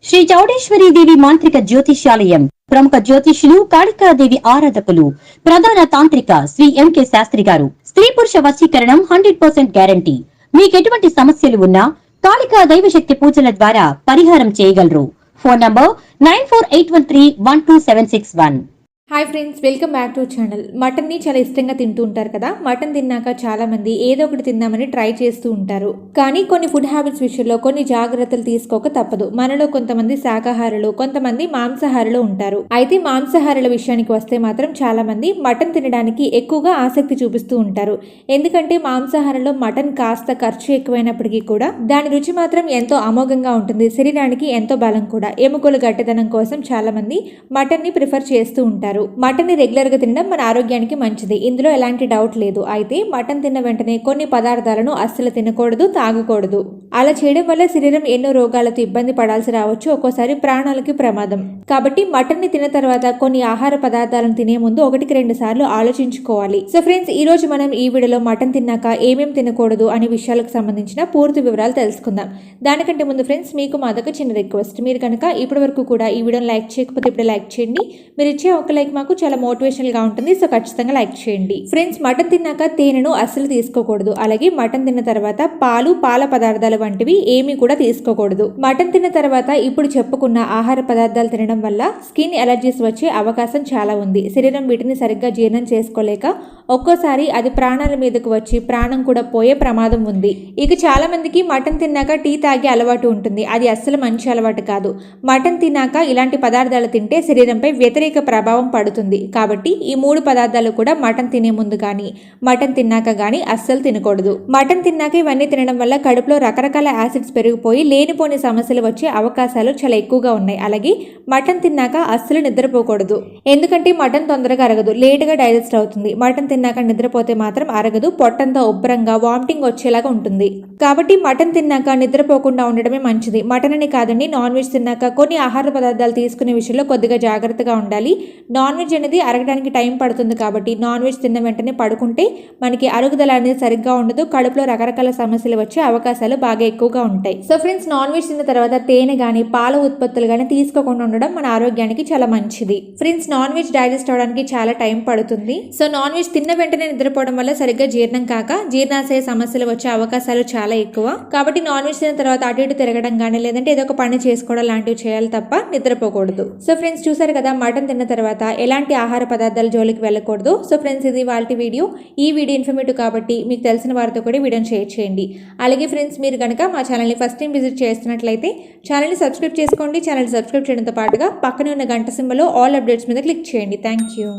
శ్రీ చౌడేశ్వరి దేవి మాంత్రిక జ్యోతిష్యాలయం ప్రముఖ జ్యోతిష్యులు కాళికాదేవి ఆరాధకులు ప్రధాన తాంత్రిక శ్రీ ఎంకే శాస్త్రి గారు. స్త్రీ పురుష వశీకరణం 100% గ్యారంటీ. మీకెటువంటి సమస్యలు ఉన్నా కాళికా దైవశక్తి పూజల ద్వారా పరిహారం చేయగలరు. Phone number 9481312761. Hi friends, welcome back to channel. మటన్ని చాలా ఇష్టంగా తింటూ ఉంటారు కదా. మటన్ తిన్నాక చాలా మంది ఏదో ఒకటి తిందామని ట్రై చేస్తూ ఉంటారు. కానీ కొన్ని ఫుడ్ హ్యాబిట్స్ విషయంలో కొన్ని జాగ్రత్తలు తీసుకోక తప్పదు. మనలో కొంతమంది శాకాహారులు, కొంతమంది మాంసాహారులు ఉంటారు. అయితే మాంసాహారుల విషయానికి వస్తే మాత్రం చాలా మంది మటన్ తినడానికి ఎక్కువగా ఆసక్తి చూపిస్తూ ఉంటారు. ఎందుకంటే మాంసాహారంలో మటన్ కాస్త ఖర్చు ఎక్కువైనప్పటికీ కూడా దాని రుచి మాత్రం ఎంతో అమోఘంగా ఉంటుంది. శరీరానికి ఎంతో బలం కూడా. ఎముకలు గట్టిదనం కోసం చాలా మంది మటన్ ని ప్రిఫర్ చేస్తూ ఉంటారు. మటన్ ని రెగ్యులర్ గా తినడం మన ఆరోగ్యానికి మంచిది, ఇందులో ఎలాంటి డౌట్ లేదు. అయితే మటన్ తిన్న వెంటనే కొన్ని పదార్థాలను అస్సలు తినకూడదు, తాగకూడదు. అలా చేయడం వల్ల శరీరం ఎన్నో రోగాలతో ఇబ్బంది పడాల్సి రావచ్చు, ఒక్కోసారి ప్రాణాలకి ప్రమాదం. కాబట్టి మటన్ ని తిన్న తర్వాత కొన్ని ఆహార పదార్థాలను తినే ముందు 1-2 సార్లు ఆలోచించుకోవాలి. సో ఫ్రెండ్స్, ఈ రోజు మనం ఈ వీడియోలో మటన్ తిన్నాక ఏమేం తినకూడదు అనే విషయాలకు సంబంధించిన పూర్తి వివరాలు తెలుసుకుందాం. దానికంటే ముందు ఫ్రెండ్స్, మీకు మాదొక చిన్న రిక్వెస్ట్. మీరు కనుక ఇప్పటి వరకు కూడా ఈ వీడియోని లైక్ చేయకపోతే ఇప్పుడే లైక్ చేయండి. మీరు ఇచ్చే ఒక లైక్ మాకు చాలా మోటివేషనల్ గా ఉంటుంది. సో ఖచ్చితంగా లైక్ చేయండి. ఫ్రెండ్స్, మటన్ తిన్నాక తేనెను అస్సలు తీసుకోకూడదు. అలాగే మటన్ తిన్న తర్వాత పాల పదార్థాలు వంటివి ఏమీ కూడా తీసుకోకూడదు. మటన్ తిన్న తర్వాత ఇప్పుడు చెప్పుకున్న ఆహార పదార్థాలు తినడం వల్ల స్కిన్ ఎలర్జీస్ వచ్చే అవకాశం చాలా ఉంది. శరీరం వీటిని సరిగ్గా జీర్ణం చేసుకోలేక ఒక్కోసారి అది ప్రాణాల మీదకు వచ్చి ప్రాణం కూడా పోయే ప్రమాదం ఉంది. ఇక చాలా మందికి మటన్ తిన్నాక టీ తాగే అలవాటు ఉంటుంది. అది అస్సలు మంచి అలవాటు కాదు. మటన్ తిన్నాక ఇలాంటి పదార్థాలు తింటే శరీరంపై వ్యతిరేక ప్రభావం పడుతుంది. కాబట్టి ఈ 3 పదార్థాలు కూడా మటన్ తినే ముందు కానీ మటన్ తిన్నాక కానీ అస్సలు తినకూడదు. మటన్ తిన్నాక ఇవన్నీ తినడం వల్ల కడుపులో రకరకాల యాసిడ్స్ పెరిగిపోయి లేనిపోని సమస్యలు వచ్చే అవకాశాలు చాలా ఎక్కువగా ఉన్నాయి. అలాగే మటన్ తిన్నాక అస్సలు నిద్రపోకూడదు. ఎందుకంటే మటన్ తొందరగా అరగదు, లేటుగా డైజెస్ట్ అవుతుంది. మటన్ తిన్నాక నిద్రపోతే మాత్రం అరగదు, పొట్టంతా ఉబ్బరంగా వామిటింగ్ వచ్చేలాగా ఉంటుంది. కాబట్టి మటన్ తిన్నాక నిద్రపోకుండా ఉండడమే మంచిది. మటన్ అని కాదండి, నాన్ వెజ్ తిన్నాక కొన్ని ఆహార పదార్థాలు తీసుకునే విషయంలో కొద్దిగా జాగ్రత్తగా ఉండాలి. నాన్ వెజ్ అనేది అరగడానికి టైం పడుతుంది. కాబట్టి నాన్ వెజ్ తిన్న వెంటనే పడుకుంటే మనకి అరుగుదల అనేది సరిగ్గా ఉండదు, కడుపులో రకరకాల సమస్యలు వచ్చే అవకాశాలు బాగా ఎక్కువగా ఉంటాయి. సో ఫ్రెండ్స్, నాన్ వెజ్ తిన్న తర్వాత తేనె గానీ పాల ఉత్పత్తులు గానీ తీసుకోకుండా ఉండడం మన ఆరోగ్యానికి చాలా మంచిది. ఫ్రెండ్స్, నాన్ వెజ్ డైజెస్ట్ అవడానికి చాలా టైం పడుతుంది. సో నాన్ వెజ్ తిన్న వెంటనే నిద్రపోవడం వల్ల సరిగ్గా జీర్ణం కాక జీర్ణాశయ సమస్యలు వచ్చే అవకాశాలు చాలా ఎక్కువ. కాబట్టి నాన్ వెజ్ తిన్న తర్వాత అటు ఇటు తిరగడం కానీ లేదంటే ఏదో ఒక పని చేసుకోవడం లాంటివి చేయాలి తప్ప నిద్రపోకూడదు. సో ఫ్రెండ్స్, చూసారు కదా, మటన్ తిన్న తర్వాత ఎలాంటి ఆహార పదార్థాల జోలికి వెళ్ళకూడదు. సో ఫ్రెండ్స్, ఇది వాళ్ళ వీడియో. ఈ వీడియో ఇన్ఫర్మేటివ్ కాబట్టి మీకు తెలిసిన వారితో కూడా వీడియోని షేర్ చేయండి. అలాగే ఫ్రెండ్స్, మీరు కనుక మా ఛానల్ని ఫస్ట్ టైం విజిట్ చేస్తున్నట్లయితే ఛానల్ని సబ్స్క్రైబ్ చేసుకోండి. ఛానల్ సబ్స్క్రైబ్ చేయడంతో పాటుగా పక్కనే ఉన్న గంట సింబల్లో ఆల్ అప్డేట్స్ మీద క్లిక్ చేయండి. Thank you.